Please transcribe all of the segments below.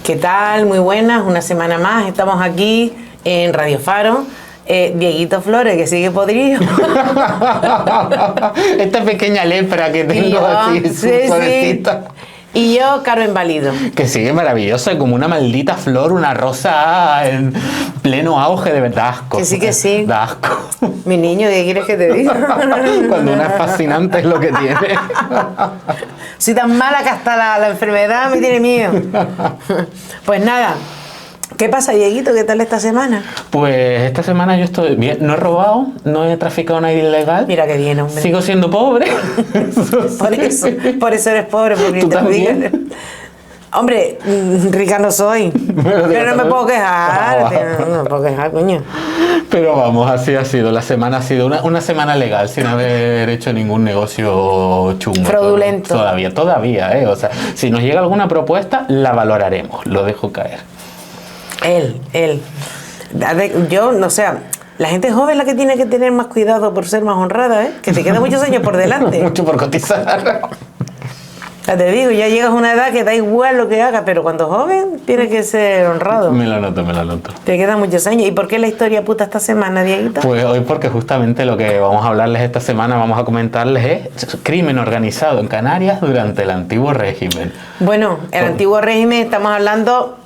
¿Qué tal? Muy buenas, una semana más. Estamos aquí en Radio Faro. Dieguito Flores, que sigue podrido. Esta pequeña lepra que tengo así, suavecita. Y yo, Carmen Valido. Que sigue maravillosa, como una maldita flor, una rosa en pleno auge, de verdad, asco. Que sí, que sí. Da asco. Mi niño, ¿qué quieres que te diga? Cuando una es fascinante es lo que tiene. Soy tan mala que hasta la enfermedad me tiene miedo. Pues nada. ¿Qué pasa, Dieguito? ¿Qué tal esta semana? Pues esta semana yo estoy bien. No he robado, no he traficado nada ilegal. Mira qué bien, hombre. Sigo siendo pobre. Por eso eres pobre. Porque ¿Tú también? Hombre, rica no soy. Pero no me puedo quejar. No me puedo quejar, coño. Pero vamos, así ha sido. La semana ha sido una semana legal, sin haber hecho ningún negocio chungo. Fraudulento. Todavía, ¿eh? O sea, si nos llega alguna propuesta, la valoraremos. Lo dejo caer. Él. Yo, no sé, la gente joven es la que tiene que tener más cuidado por ser más honrada, ¿eh? Que te quedan muchos años por delante. Mucho por cotizar. Ya te digo, ya llegas a una edad que da igual lo que hagas, pero cuando joven tienes que ser honrado. Me lo noto. Te quedan muchos años. ¿Y por qué la historia puta esta semana, Dieguito? Pues hoy porque justamente lo que vamos a hablarles esta semana, vamos a comentarles es crimen organizado en Canarias durante el antiguo régimen. Bueno, el antiguo régimen estamos hablando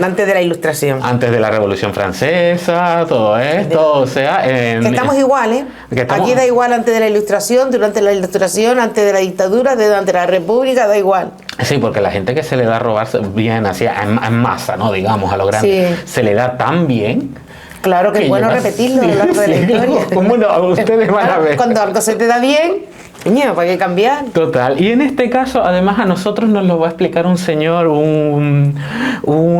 antes de la Ilustración. Antes de la Revolución Francesa, todo esto, o sea... que estamos iguales, ¿eh? Aquí da igual antes de la Ilustración, durante la Ilustración, antes de la dictadura, durante la República, da igual. Sí, porque la gente que se le da a robar bien así en masa, ¿no? Digamos, a lo grande, sí. Se le da tan bien... Claro que es bueno repetirlo a lo largo de la historia. ¿Cómo no? Ustedes van a ver. Cuando algo se te da bien... Niño, ¿para qué cambiar? Total. Y en este caso, además, a nosotros nos lo va a explicar un señor, un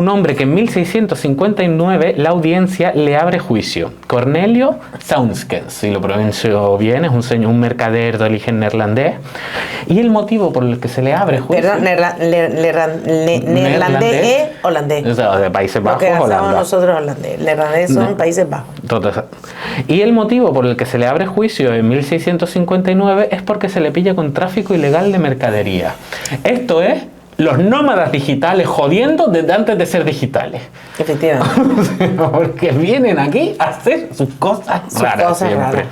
hombre que en 1659 la audiencia le abre juicio. Cornelio Saunskens, si lo pronuncio bien, es un mercader de origen neerlandés. Y el motivo por el que se le abre juicio... Perdón, neerlandés es holandés. O sea, de Países Bajos, Holanda. Lo que Holanda. Nosotros holandés. Neerlandés son Países Bajos. Total. Y el motivo por el que se le abre juicio en 1659 es porque se le pilla con tráfico ilegal de mercadería. Esto es los nómadas digitales jodiendo desde antes de ser digitales. Efectivamente. Porque vienen aquí a hacer sus cosas raras siempre.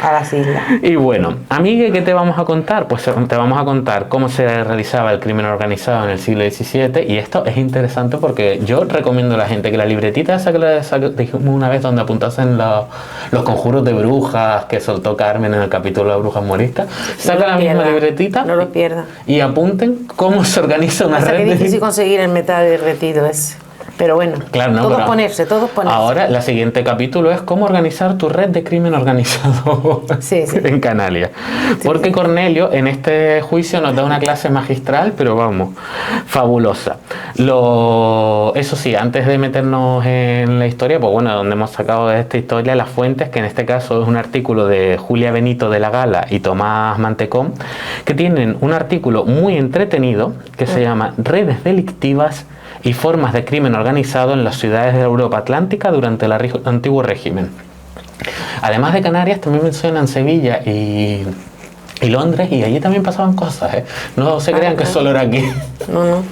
A las islas. Y bueno, amigue, ¿qué te vamos a contar? Pues te vamos a contar cómo se realizaba el crimen organizado en el siglo XVII, y esto es interesante porque yo recomiendo a la gente que la libretita esa que le dijimos una vez donde apuntasen los conjuros de brujas que soltó Carmen en el capítulo de Brujas Moriscas, saca la misma libretita, no lo pierdan, y apunten cómo se organiza una red. Es difícil conseguir el metal derretido ese. Pero bueno, claro, no, todos ponerse. Ahora, el siguiente capítulo es cómo organizar tu red de crimen organizado en Canarias. Porque Cornelio en este juicio nos da una clase magistral, pero vamos, fabulosa. Eso sí, antes de meternos en la historia, pues bueno, donde hemos sacado de esta historia las fuentes, que en este caso es un artículo de Julia Benito de la Gala y Tomás Mantecón, que tienen un artículo muy entretenido que se llama Redes delictivas y formas de crimen organizado en las ciudades de Europa Atlántica durante el antiguo régimen. Además de Canarias, también mencionan Sevilla y Londres, y allí también pasaban cosas, ¿eh? No se crean que solo era aquí. No.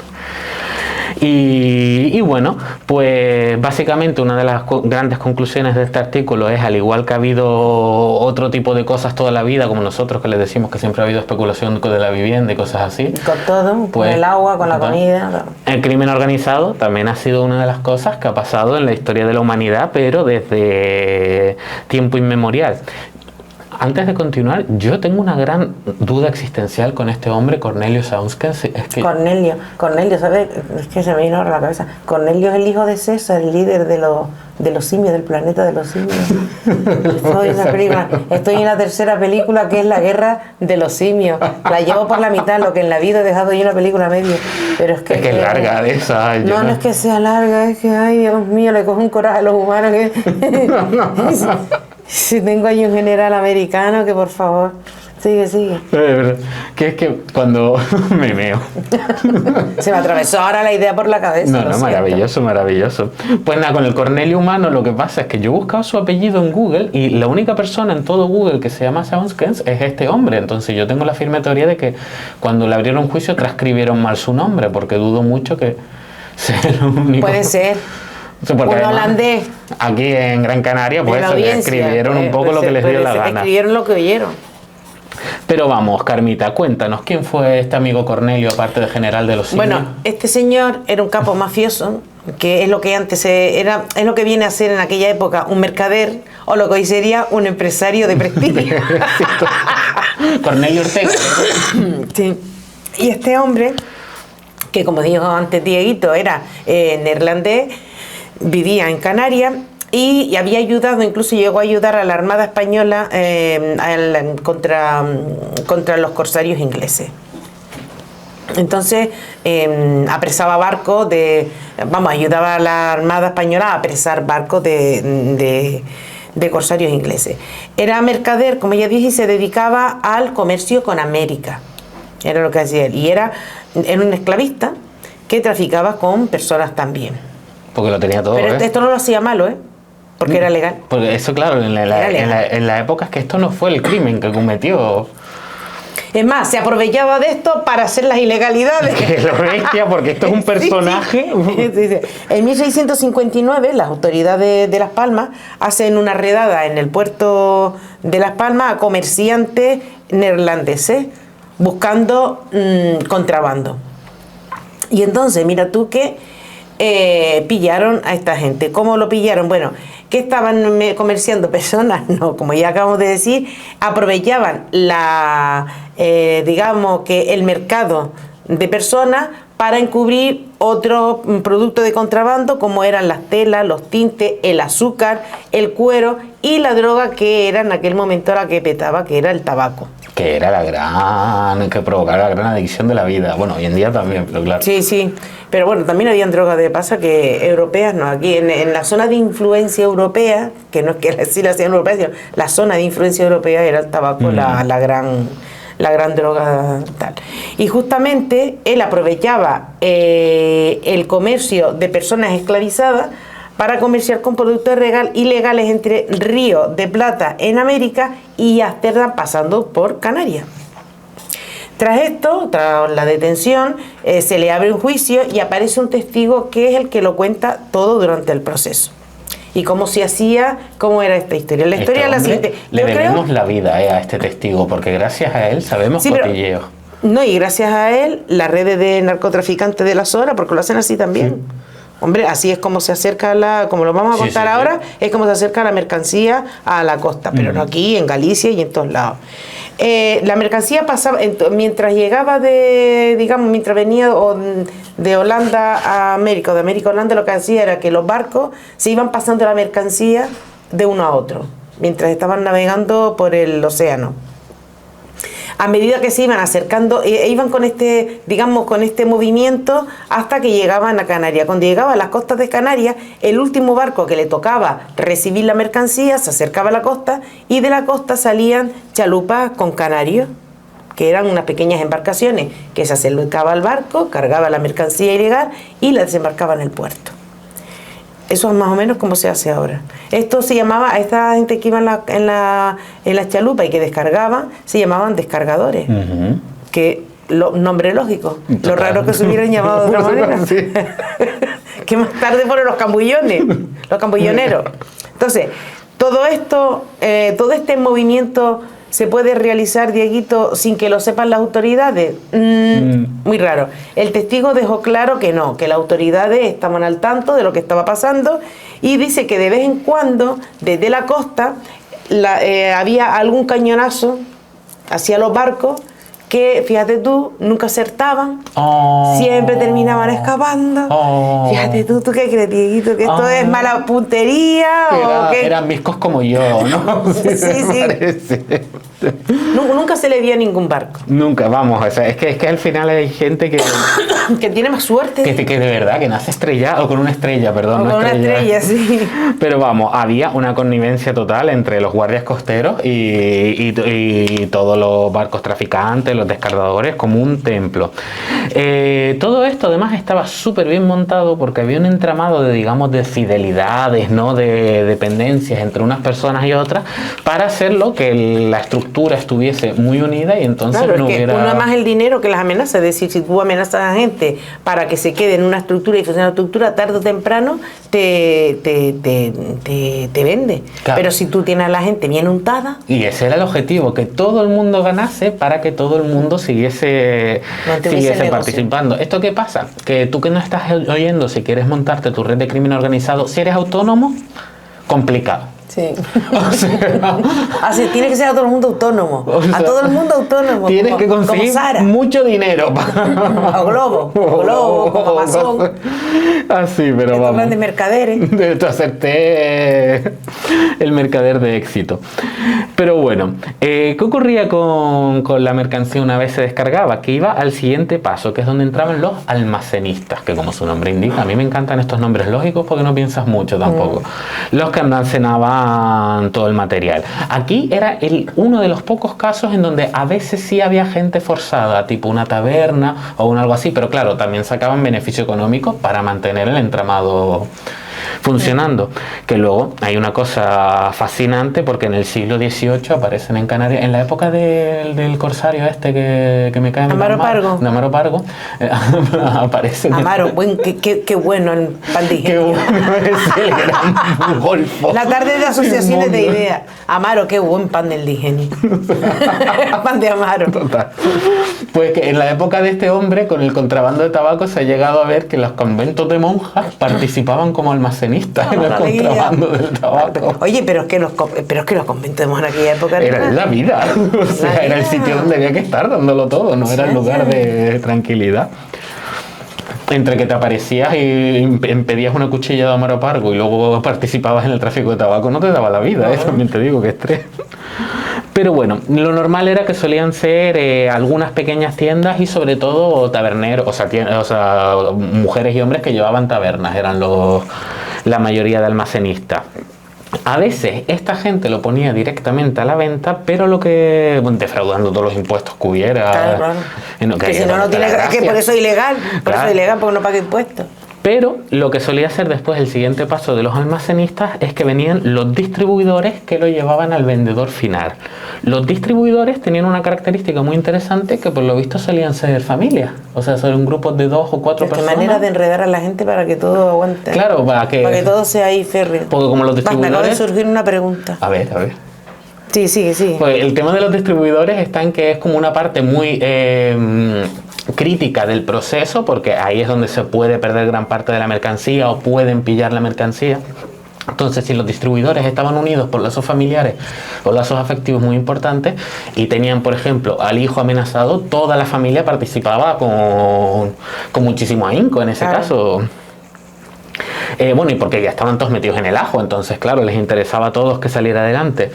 Y bueno, pues básicamente una de las grandes conclusiones de este artículo es, al igual que ha habido otro tipo de cosas toda la vida, como nosotros que les decimos que siempre ha habido especulación de la vivienda y cosas así. Con todo, pues, con el agua, con la comida. El crimen organizado también ha sido una de las cosas que ha pasado en la historia de la humanidad, pero desde tiempo inmemorial. Antes de continuar, yo tengo una gran duda existencial con este hombre, Cornelio Saunskens. Cornelio, ¿sabes? Es que se me vino a la cabeza. Cornelio es el hijo de César, el líder de los simios, del planeta de los simios. Estoy en la tercera película, que es La Guerra de los Simios. La llevo por la mitad, lo que en la vida he dejado yo una película medio. Pero es que es larga de esa. No es que sea larga, es que, ay, Dios mío, le coge un coraje a los humanos que... Si tengo ahí un general americano que, por favor, sigue. Que es que cuando me meo. Se me atravesó ahora la idea por la cabeza. No, maravilloso. Pues nada, con el Cornelio humano lo que pasa es que yo he buscado su apellido en Google y la única persona en todo Google que se llama Saunskens es este hombre. Entonces yo tengo la firme teoría de que cuando le abrieron juicio transcribieron mal su nombre, porque dudo mucho que ser el único. Puede ser. Un holandés. Aquí en Gran Canaria, pues escribieron un poco lo que les dio la gana. Escribieron lo que oyeron. Pero vamos, Carmita, cuéntanos, ¿quién fue este amigo Cornelio, aparte de general de los simios? Bueno, este señor era un capo mafioso, que es lo que antes era, es lo que viene a ser en aquella época un mercader, o lo que hoy sería un empresario de prestigio. Cornelio Ortega. Sí. Y este hombre, que como dijo antes Dieguito, era neerlandés, vivía en Canarias y había ayudado, incluso llegó a ayudar a la Armada Española contra los corsarios ingleses. Entonces apresaba barcos ayudaba a la Armada Española a apresar barcos de corsarios ingleses. Era mercader, como ya dije, y se dedicaba al comercio con América. Era lo que hacía él. Y era un esclavista que traficaba con personas también. Porque lo tenía todo. Pero esto no lo hacía malo, porque era legal. Porque eso, claro, en la época es que esto no fue el crimen que cometió. Es más, se aprovechaba de esto para hacer las ilegalidades. Que lo bestia, porque esto es un personaje. Sí. En 1659, las autoridades de Las Palmas hacen una redada en el puerto de Las Palmas a comerciantes neerlandeses buscando contrabando. Y entonces, mira tú que pillaron a esta gente. ¿Cómo lo pillaron? Bueno, que estaban comerciando personas, no, como ya acabamos de decir, aprovechaban digamos que el mercado de personas para encubrir otro producto de contrabando, como eran las telas, los tintes, el azúcar, el cuero y la droga que era en aquel momento la que petaba, que era el tabaco. Que era que provocaba la gran adicción de la vida. Bueno, hoy en día también, pero claro. Sí. Pero bueno, también habían drogas que europeas, no. Aquí en la zona de influencia europea, que no es que sí la hacían europeas, sino la zona de influencia europea era el tabaco, la gran droga tal. Y justamente él aprovechaba el comercio de personas esclavizadas para comerciar con productos ilegales entre Río de Plata en América y Ámsterdam pasando por Canarias. Tras esto, tras la detención, se le abre un juicio y aparece un testigo que es el que lo cuenta todo durante el proceso. Y cómo se hacía, cómo era esta historia. La historia es la siguiente. Le debemos la vida a este testigo, porque gracias a él sabemos cotilleos. No, y gracias a él, las redes de narcotraficantes de la zona, porque lo hacen así también. Sí. Hombre, así es como se acerca como lo vamos a contar ahora, es como se acerca la mercancía a la costa, pero no aquí, en Galicia y en todos lados. La mercancía pasaba, mientras llegaba mientras venía de Holanda a América, o de América a Holanda, lo que hacía era que los barcos se iban pasando la mercancía de uno a otro, mientras estaban navegando por el océano. A medida que se iban acercando, iban con este movimiento hasta que llegaban a Canarias. Cuando llegaban a las costas de Canarias, el último barco que le tocaba recibir la mercancía se acercaba a la costa y de la costa salían chalupas con canarios, que eran unas pequeñas embarcaciones que se acercaba al barco, cargaba la mercancía ilegal y la desembarcaba en el puerto. Eso es más o menos como se hace ahora. Esto se llamaba, a esta gente que iba en la chalupa y que descargaban, se llamaban descargadores. Que nombre lógico. Lo raro que se hubieran llamado de otra manera. Sí. Que más tarde fueron los cambullones, los cambulloneros. Entonces, todo este movimiento se puede realizar, Dieguito, sin que lo sepan las autoridades. Muy raro. El testigo dejó claro que no, que las autoridades estaban al tanto de lo que estaba pasando y dice que de vez en cuando, desde la costa, había algún cañonazo hacia los barcos que, fíjate tú, nunca acertaban, siempre terminaban escapando. Fíjate tú qué crees, Dieguito, que esto es mala puntería o qué. Eran miscos como yo, ¿no? Sí. Nunca se le vio a ningún barco. Nunca, vamos, es que al final hay gente que que tiene más suerte. Que de verdad, que nace estrellado, o con una estrella, perdón. O con una estrella, sí. Pero vamos, había una connivencia total entre los guardias costeros y todos los barcos traficantes, los descargadores, como un templo. Todo esto además estaba súper bien montado porque había un entramado de fidelidades, ¿no? De dependencias entre unas personas y otras para hacer lo que la estructura estructura estuviese muy unida y entonces claro, no es que hubiera... uno más el dinero que las amenazas. Es decir, si tú amenazas a la gente para que se quede en una estructura y funcione la estructura, tarde o temprano te vende. Claro. Pero si tú tienes a la gente bien untada... Y ese era el objetivo, que todo el mundo ganase para que todo el mundo siguiese participando. ¿Esto qué pasa? Que tú que no estás oyendo, si quieres montarte tu red de crimen organizado, si eres autónomo, complicado. Sí. O sea, así, tiene que ser a todo el mundo autónomo. O sea, a todo el mundo autónomo. Tienes que conseguir mucho dinero. O Globo, como Amazon. Así, pero vamos. Grandes mercaderes. De hacerte el mercader de éxito. Pero bueno, ¿qué ocurría con la mercancía una vez se descargaba? Que iba al siguiente paso, que es donde entraban los almacenistas, que como su nombre indica, a mí me encantan estos nombres lógicos porque no piensas mucho tampoco. Los que almacenaban todo el material. Aquí era uno de los pocos casos en donde a veces sí había gente forzada, tipo una taberna o algo así, pero claro, también sacaban beneficio económico para mantener el entramado funcionando. Que luego hay una cosa fascinante porque en el siglo XVIII aparecen en Canarias, en la época del corsario este que me cae en Amaro Pargo. De Amaro Pargo, aparecen. Amaro, qué bueno el pan de ingenio. Qué bueno es el gran golfo. La tarde de asociaciones de ideas. Amaro, qué buen pan del ingenio. Pan de Amaro. Total. Pues que en la época de este hombre, con el contrabando de tabaco, se ha llegado a ver que los conventos de monjas participaban como almacenistas en el contrabando del tabaco. Oye, pero es que los conventos de monjas en aquella época era la vida. O sea, era el sitio donde había que estar dándolo todo, no era el lugar de tranquilidad. Entre que te aparecías y pedías una cuchilla de Amaro Pargo y luego participabas en el tráfico de tabaco, no te daba la vida, también te digo que estrés. Pero bueno, lo normal era que solían ser algunas pequeñas tiendas y sobre todo taberneros, o sea, mujeres y hombres que llevaban tabernas, eran la mayoría de almacenistas. A veces esta gente lo ponía directamente a la venta, pero defraudando todos los impuestos que hubiera. Claro. Que si no tiene que por eso es ilegal, porque no paga impuestos. Pero lo que solía ser después el siguiente paso de los almacenistas es que venían los distribuidores que lo llevaban al vendedor final. Los distribuidores tenían una característica muy interesante que por lo visto solían ser familias. O sea, son grupos de 2 o 4 personas. ¿Qué manera de enredar a la gente para que todo aguante? Claro, para que todo sea ahí férreo. Porque como los distribuidores... Me acaba de surgir una pregunta. A ver. Sí, sigue. Pues el tema de los distribuidores está en que es como una parte muy... crítica del proceso, porque ahí es donde se puede perder gran parte de la mercancía o pueden pillar la mercancía. Entonces, si los distribuidores estaban unidos por lazos familiares o lazos afectivos muy importantes y tenían, por ejemplo, al hijo amenazado, toda la familia participaba con muchísimo ahínco en ese caso. Bueno, y porque ya estaban todos metidos en el ajo, entonces claro, les interesaba a todos que saliera adelante.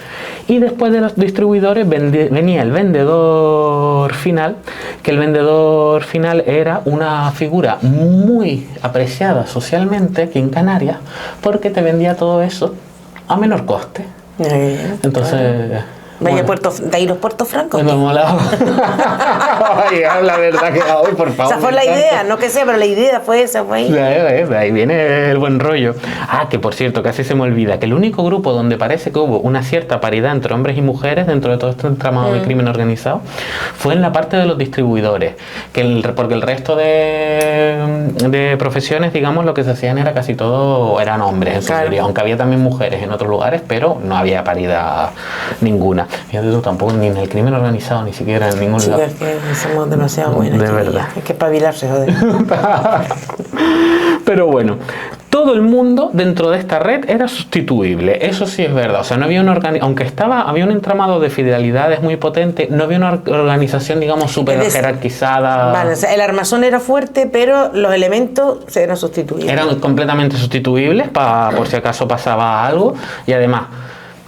Y después de los distribuidores venía el vendedor final, que el vendedor final era una figura muy apreciada socialmente aquí en Canarias, porque te vendía todo eso a menor coste. Entonces... Claro. Vaya de ahí los Puerto Francos. Me molaba. Ay, la verdad que hoy, por favor. Esa fue la idea, no que sea, pero la idea fue esa, fue ahí. De ahí viene el buen rollo. Que por cierto, casi se me olvida, que el único grupo donde parece que hubo una cierta paridad entre hombres y mujeres dentro de todo este entramado de crimen organizado fue en la parte de los distribuidores. Porque el resto de profesiones, digamos, lo que se hacían era casi todo eran hombres en su mayoría, aunque había también mujeres en otros lugares, pero no había paridad ninguna. Fíjate tú, tampoco ni en el crimen organizado, ni siquiera en ningún lado. Es que somos demasiado buenos. De verdad. Hay que espabilarse, joder. Pero bueno, todo el mundo dentro de esta red era sustituible, eso sí es verdad. O sea, no había aunque había un entramado de fidelidades muy potente, no había una organización, digamos, súper jerarquizada. Vale, o sea, el armazón era fuerte, pero los elementos eran sustituibles. Eran completamente sustituibles por si acaso pasaba algo, y además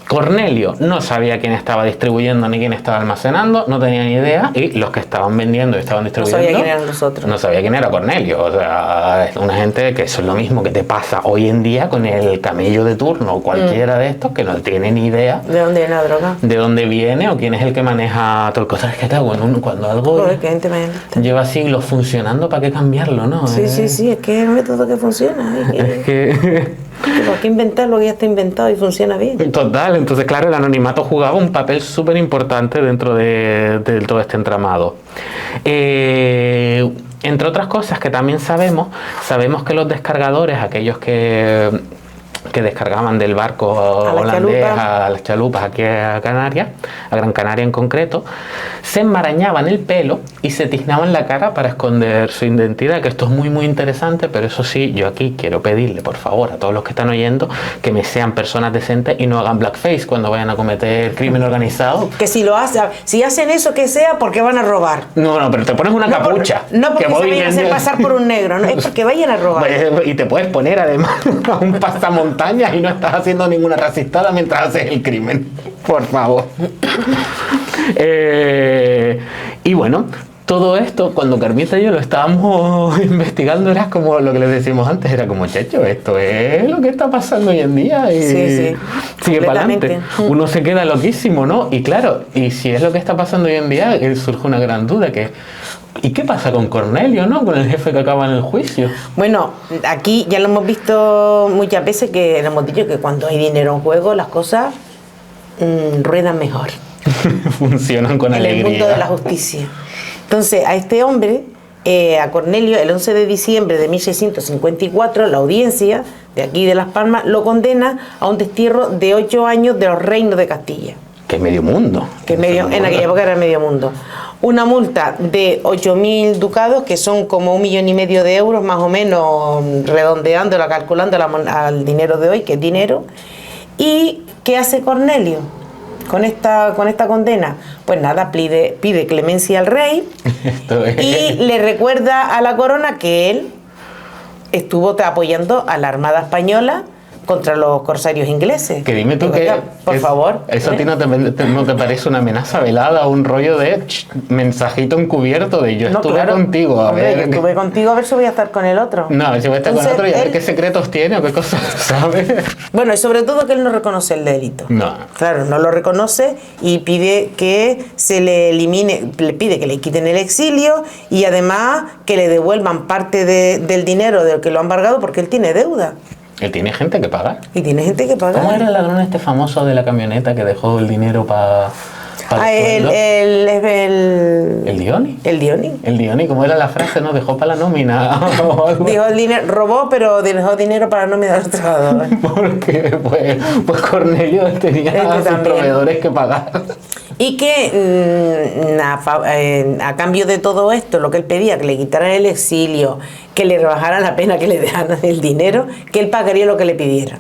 Cornelio no sabía quién estaba distribuyendo ni quién estaba almacenando, no tenía ni idea, y los que estaban vendiendo y estaban distribuyendo no sabía quién eran los otros. No sabía quién era Cornelio. O sea, es una gente que eso es lo mismo que te pasa hoy en día con el camello de turno o cualquiera de estos que no tiene ni idea de dónde viene la droga, de dónde viene o quién es el que maneja todo el cosa. Es que cuando algo lleva siglos funcionando, ¿para qué cambiarlo? ¿No? Sí, es que es un método que funciona. Es que ¿Por qué inventar lo que ya está inventado y funciona bien? Total, entonces claro, el anonimato jugaba un papel súper importante dentro de todo este entramado. Entre otras cosas que también sabemos que los descargadores, aquellos que descargaban del barco holandés a las chalupas aquí a Canarias, a Gran Canaria en concreto, se enmarañaban el pelo y se tiznaban la cara para esconder su identidad, que esto es muy muy interesante, pero eso sí, yo aquí quiero pedirle por favor a todos los que están oyendo que me sean personas decentes y no hagan blackface cuando vayan a cometer crimen organizado. Que si lo hacen, si hacen eso que sea porque van a robar. No, pero te pones una capucha. No porque se vayan a hacer pasar por un negro, no es porque vayan a robar. Y te puedes poner además a un pasamontañas y no estás haciendo ninguna racistada mientras haces el crimen, por favor. Y bueno, todo esto, cuando Carmita y yo lo estábamos investigando, era como lo que les decimos antes, era como, chacho, esto es lo que está pasando hoy en día y sigue para adelante. Uno se queda loquísimo, ¿no? Y claro, y si es lo que está pasando hoy en día, surge una gran duda que... ¿Y qué pasa con Cornelio, no? Con el jefe que acaba en el juicio. Bueno, aquí ya lo hemos visto muchas veces, que le hemos dicho que cuando hay dinero en juego las cosas ruedan mejor. Funcionan con alegría. En el mundo de la justicia. Entonces, a este hombre, a Cornelio, el 11 de diciembre de 1654, la audiencia de aquí de Las Palmas lo condena a un destierro de 8 años de los reinos de Castilla. Que es medio mundo. En aquella época era medio mundo. Una multa de 8.000 ducados, que son como 1,5 millones de euros, más o menos, redondeándola, calculándola al dinero de hoy, que es dinero. ¿Y qué hace Cornelio con esta condena? Pues nada, pide clemencia al rey y le recuerda a la corona que él estuvo apoyando a la Armada Española contra los corsarios ingleses. Que dime tú que... Por favor. ¿Eso a ti no te parece una amenaza velada, un rollo de mensajito encubierto de yo estuve contigo? Yo estuve contigo, a ver si voy a estar con el otro. No, a ver si voy a estar con el otro y a ver qué secretos tiene o qué cosas sabe. Bueno, y sobre todo que él no reconoce el delito. No. Claro, no lo reconoce y pide que se le elimine, le pide que le quiten el exilio y además que le devuelvan parte del dinero del que lo han embargado, porque él tiene deuda. Él tiene gente que pagar. Y tiene gente que pagar. ¿Cómo era el ladrón este famoso de la camioneta que dejó el dinero para el Dioni. El Dioni. El Dioni, ¿cómo era la frase? ¿No? Dejó para la nómina. Dijo el dinero, robó, pero dejó dinero para la nómina de los trabajadores. Porque pues Cornelio tenía sus proveedores que pagar. Y que a cambio de todo esto, lo que él pedía, que le quitaran el exilio, que le rebajaran la pena, que le dejaran el dinero, que él pagaría lo que le pidiera.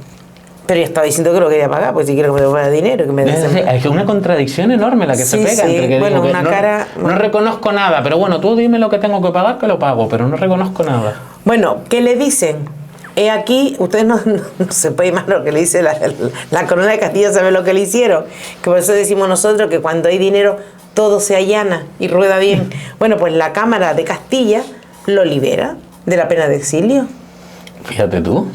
Pero yo estaba diciendo que lo quería pagar, pues si quiero que me devuelva dinero, que me es una contradicción enorme la que se pega entre que bueno, digo que no reconozco nada, pero bueno, tú dime lo que tengo que pagar, que lo pago, pero no reconozco nada. Bueno, ¿qué le dicen? Aquí, ustedes no se puede imaginar lo que le dice la corona de Castilla, sabe lo que le hicieron, que por eso decimos nosotros que cuando hay dinero todo se allana y rueda bien. Bueno, pues la Cámara de Castilla lo libera de la pena de exilio. Fíjate tú.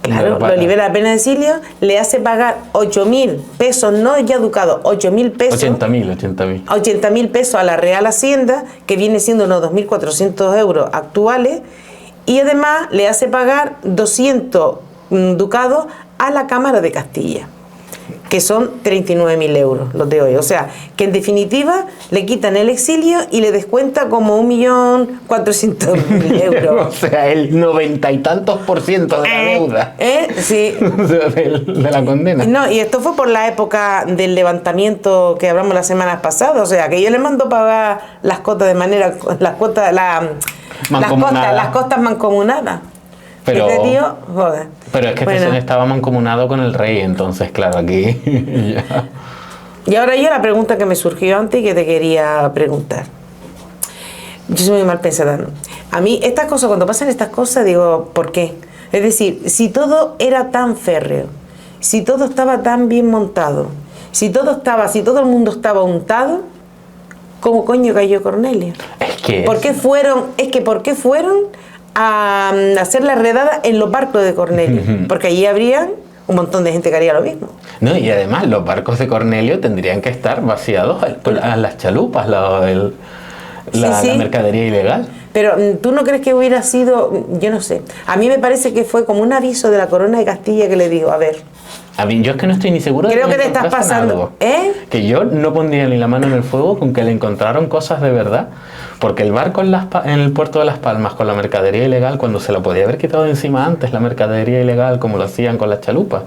Claro, lo libera de la pena de exilio, le hace pagar 8.000 pesos, no ya ducados, 8.000 pesos. 80.000. 80.000 pesos a la Real Hacienda, que viene siendo unos 2.400 euros actuales, y además le hace pagar 200 ducados a la Cámara de Castilla, que son 39.000 euros los de hoy. O sea, que en definitiva le quitan el exilio y le descuenta como 1.400.000 euros. O sea, el 90 y tantos % de la deuda. Sí. de la condena. No, y esto fue por la época del levantamiento que hablamos las semanas pasadas. O sea, que yo le mando pagar las cotas de manera... Las costas mancomunadas. Pero, este tío, joder. Pero es que este señor estaba mancomunado con el rey, entonces, claro, aquí ya. Y ahora yo la pregunta que me surgió antes y que te quería preguntar. Yo soy muy mal pensada, ¿no? A mí, estas cosas, cuando pasan estas cosas, digo, ¿por qué? Es decir, si todo era tan férreo, si todo estaba tan bien montado, si todo el mundo estaba untado, ¿cómo coño cayó Cornelio? ¿Por qué fueron a hacer la redada en los barcos de Cornelio? Porque allí habría un montón de gente que haría lo mismo. No, y además los barcos de Cornelio tendrían que estar vaciados a las chalupas, la mercadería ilegal. Pero ¿tú no crees que hubiera sido, yo no sé, a mí me parece que fue como un aviso de la corona de Castilla que le dijo, a ver... A mí, yo es que no estoy ni seguro creo que te estás pasando, que yo no pondría ni la mano en el fuego con que le encontraron cosas de verdad, porque el barco en el puerto de Las Palmas con la mercadería ilegal, cuando se la podía haber quitado de encima antes la mercadería ilegal, como lo hacían con las chalupas.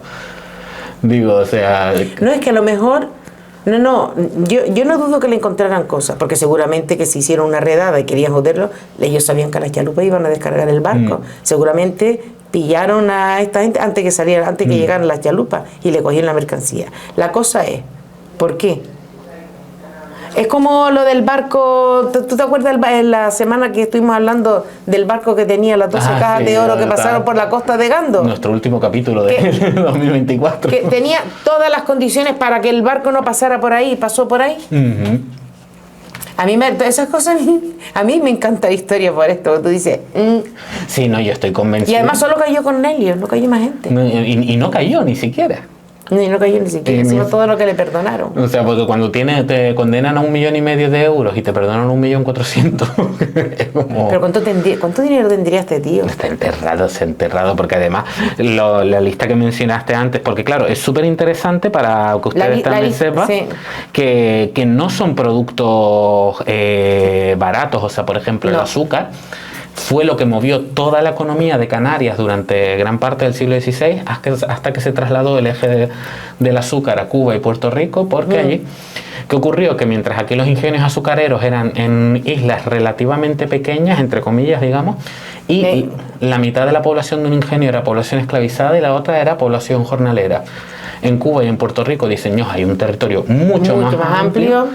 Digo, o sea... No, es que a lo mejor... No, yo no dudo que le encontraran cosas, porque seguramente que si hicieron una redada y querían joderlo, ellos sabían que las chalupas iban a descargar el barco. Seguramente pillaron a esta gente antes que llegaran las chalupas y le cogían la mercancía. La cosa es, ¿por qué? Es como lo del barco, ¿tú te acuerdas en la semana que estuvimos hablando del barco que tenía las 12 cajas de oro que pasaron por la costa de Gando? Nuestro último capítulo de 2024. Que tenía todas las condiciones para que el barco no pasara por ahí, pasó por ahí. A mí esas cosas, a mí me encanta la historia por esto, tú dices... Sí, no, yo estoy convencido. Y además solo cayó Cornelio, no cayó más gente. Y no cayó ni siquiera. No cayó ni siquiera, encima todo lo que le perdonaron. O sea, porque cuando te condenan a 1,5 millones de euros y te perdonan 1.400.000, es como... Pero ¿cuánto dinero tendría este tío? Está enterrado, porque además la lista que mencionaste antes, porque claro, es súper interesante para que ustedes también sepan que no son productos baratos, o sea, por ejemplo, el azúcar fue lo que movió toda la economía de Canarias durante gran parte del siglo XVI hasta que se trasladó el eje del azúcar a Cuba y Puerto Rico, porque allí, ¿qué ocurrió? Que mientras aquí los ingenios azucareros eran en islas relativamente pequeñas, entre comillas, digamos, y la mitad de la población de un ingenio era población esclavizada y la otra era población jornalera. En Cuba y en Puerto Rico, dicen ellos, hay un territorio mucho más amplio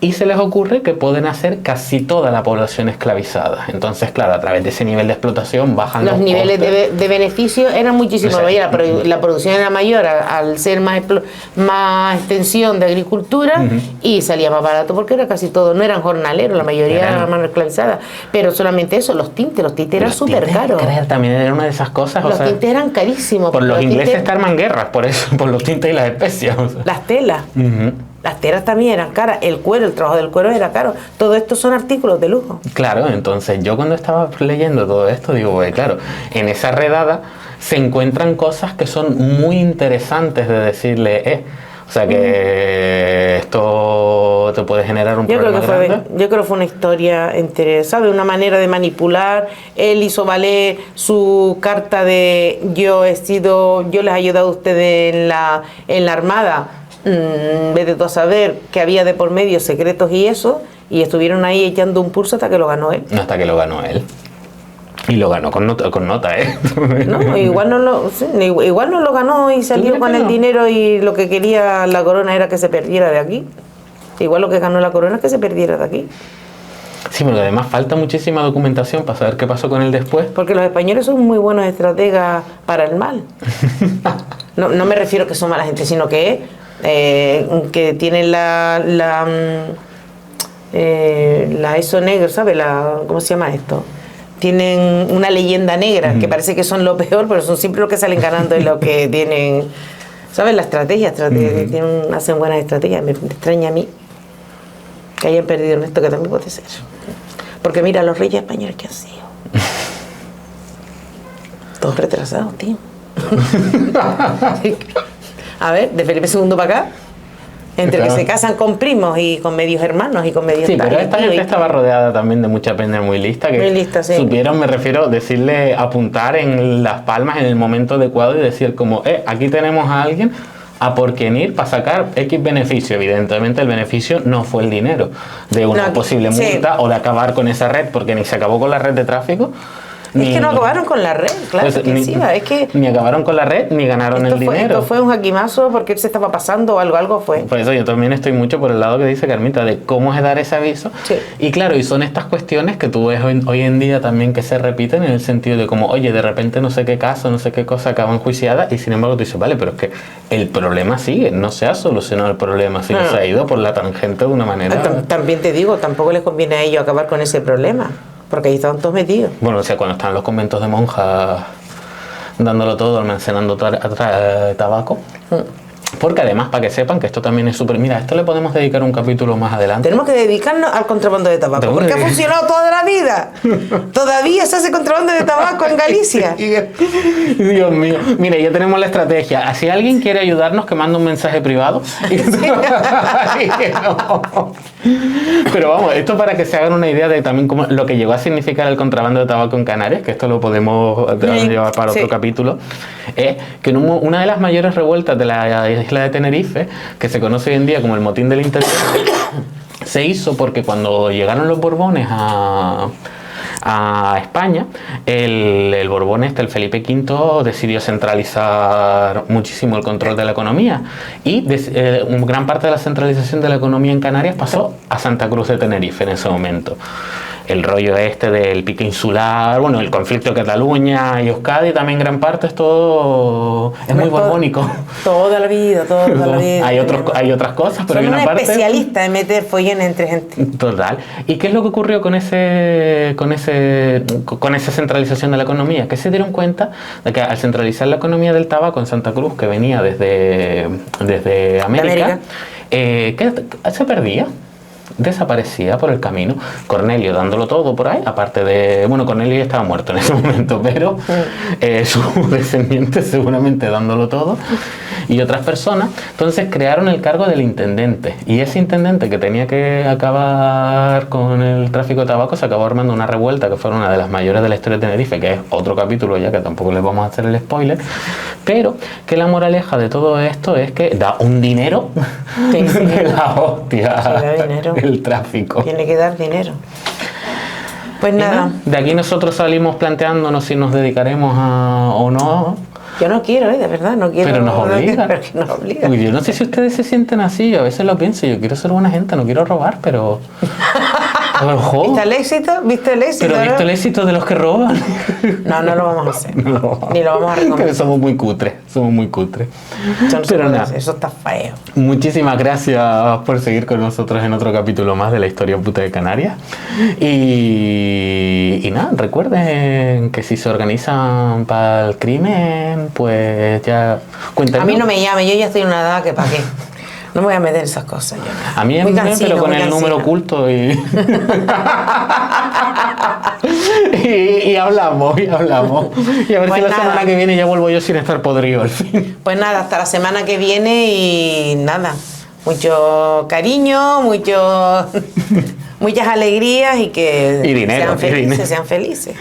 y se les ocurre que pueden hacer casi toda la población esclavizada. Entonces, claro, a través de ese nivel de explotación bajan los niveles de beneficio eran muchísimo mayores, pero la producción era mayor al ser más extensión de agricultura y salía más barato porque era casi todo, no eran jornaleros, la mayoría eran mano esclavizada, pero solamente eso, los tintes eran súper caros. También era una de esas cosas. Los tintes eran carísimos. Por los ingleses estaban guerras, por eso, por los tintes y las especias. O sea. Las telas. Las telas también eran caras, el trabajo del cuero era caro. Todo esto son artículos de lujo. Claro, entonces yo cuando estaba leyendo todo esto, digo, claro, en esa redada se encuentran cosas que son muy interesantes de decirle, o sea que esto te puede generar un problema grande. Yo creo que fue una historia interesante, una manera de manipular. Él hizo valer su carta de yo les he ayudado a ustedes en la armada. Vete tú a saber que había de por medio secretos y eso, y estuvieron ahí echando un pulso hasta que lo ganó él. Hasta que lo ganó él. Y lo ganó con nota, ¿eh? No, igual no lo ganó y salió con el dinero y lo que quería la corona era que se perdiera de aquí. Igual lo que ganó la corona es que se perdiera de aquí. Sí, porque además falta muchísima documentación para saber qué pasó con él después. Porque los españoles son muy buenos estrategas para el mal. No me refiero que son mala gente, sino que tienen la eso negro, ¿sabes? ¿Cómo se llama esto? Tienen una leyenda negra, que parece que son lo peor, pero son siempre los que salen ganando y los que tienen, ¿sabes? La estrategia, hacen buenas estrategias. Me extraña a mí que hayan perdido en esto, que también puede ser. Porque mira, los reyes españoles que han sido. Todos retrasados, tío. A ver, de Felipe II para acá. Entre que se casan con primos y con medios hermanos y con medios... Sí, pero esta gente estaba rodeada también de mucha peña muy lista que supieron, me refiero, decirle, apuntar en las palmas en el momento adecuado y decir como, aquí tenemos a alguien a por quien ir para sacar X beneficio. Evidentemente el beneficio no fue el dinero de una posible multa o de acabar con esa red, porque ni se acabó con la red de tráfico. Es que no acabaron con la red, claro, pues, ni acabaron con la red, ni ganaron el dinero. Esto fue un jaquimazo porque él se estaba pasando o algo fue. Por eso yo también estoy mucho por el lado que dice Carmita, de cómo es dar ese aviso. Sí. Y claro, y son estas cuestiones que tú ves hoy en día también que se repiten en el sentido de como, oye, de repente no sé qué caso, no sé qué cosa acaba enjuiciada y sin embargo tú dices, vale, pero es que el problema sigue, no se ha solucionado el problema, sino se ha ido por la tangente de una manera... También te digo, tampoco les conviene a ellos acabar con ese problema. Porque ahí estaban todos metidos. Bueno, o sea, cuando están los conventos de monjas dándolo todo, almacenando tabaco. Porque además, para que sepan que esto también es súper... Mira, esto le podemos dedicar un capítulo más adelante. Tenemos que dedicarnos al contrabando de tabaco, porque ha funcionado toda la vida. Todavía se hace contrabando de tabaco en Galicia. Dios mío. Mira, ya tenemos la estrategia. Si alguien quiere ayudarnos, que mande un mensaje privado. Pero vamos, esto para que se hagan una idea de también cómo, lo que llegó a significar el contrabando de tabaco en Canarias, que esto lo podemos llevar para otro capítulo, es que en una de las mayores revueltas de la isla de Tenerife, que se conoce hoy en día como el motín del intendente, se hizo porque cuando llegaron los Borbones a España, el Borbón el Felipe V, decidió centralizar muchísimo el control de la economía y gran parte de la centralización de la economía en Canarias pasó a Santa Cruz de Tenerife en ese momento. El rollo del pique insular, bueno, el conflicto de Cataluña y Euskadi, también gran parte es todo, es muy borbónico. Toda la vida. Hay otras cosas, pero hay una parte... Son especialistas en meter follones entre gente. Total. ¿Y qué es lo que ocurrió con esa centralización de la economía? Que se dieron cuenta de que al centralizar la economía del tabaco en Santa Cruz, que venía desde América. ¿Qué se perdía? Desaparecía por el camino. Cornelio dándolo todo por ahí, aparte de... Bueno, Cornelio ya estaba muerto en ese momento, pero sus descendientes seguramente dándolo todo, y otras personas. Entonces crearon el cargo del intendente, y ese intendente que tenía que acabar con el tráfico de tabaco se acabó armando una revuelta que fue una de las mayores de la historia de Tenerife, que es otro capítulo ya que tampoco les vamos a hacer el spoiler, pero que la moraleja de todo esto es que da un dinero de la hostia. Sí, da dinero. El tráfico. Tiene que dar dinero. Pues nada. De aquí nosotros salimos planteándonos si nos dedicaremos o no. Yo no quiero, de verdad, no quiero. Pero nos obligan. Pero que nos obligan. Yo no sé si ustedes se sienten así, yo a veces lo pienso, yo quiero ser buena gente, no quiero robar, pero... ¿Viste el éxito? ¿Viste el éxito? Pero ¿viste el éxito de los que roban? No lo vamos a hacer. Ni lo vamos a recomendar. Pero somos muy cutres. Pero nada. Eso está feo. Muchísimas gracias por seguir con nosotros en otro capítulo más de la historia puta de Canarias. Y nada, recuerden que si se organizan para el crimen, pues ya... Cuéntanos. A mí no me llame, yo ya estoy en una edad que para qué. No me voy a meter esas cosas yo. A mí es bien, pero con el número oculto y hablamos. Y a ver si la semana que viene ya vuelvo yo sin estar podrido al fin. Pues nada, hasta la semana que viene y nada. Mucho cariño, muchas alegrías y que dinero, sean felices.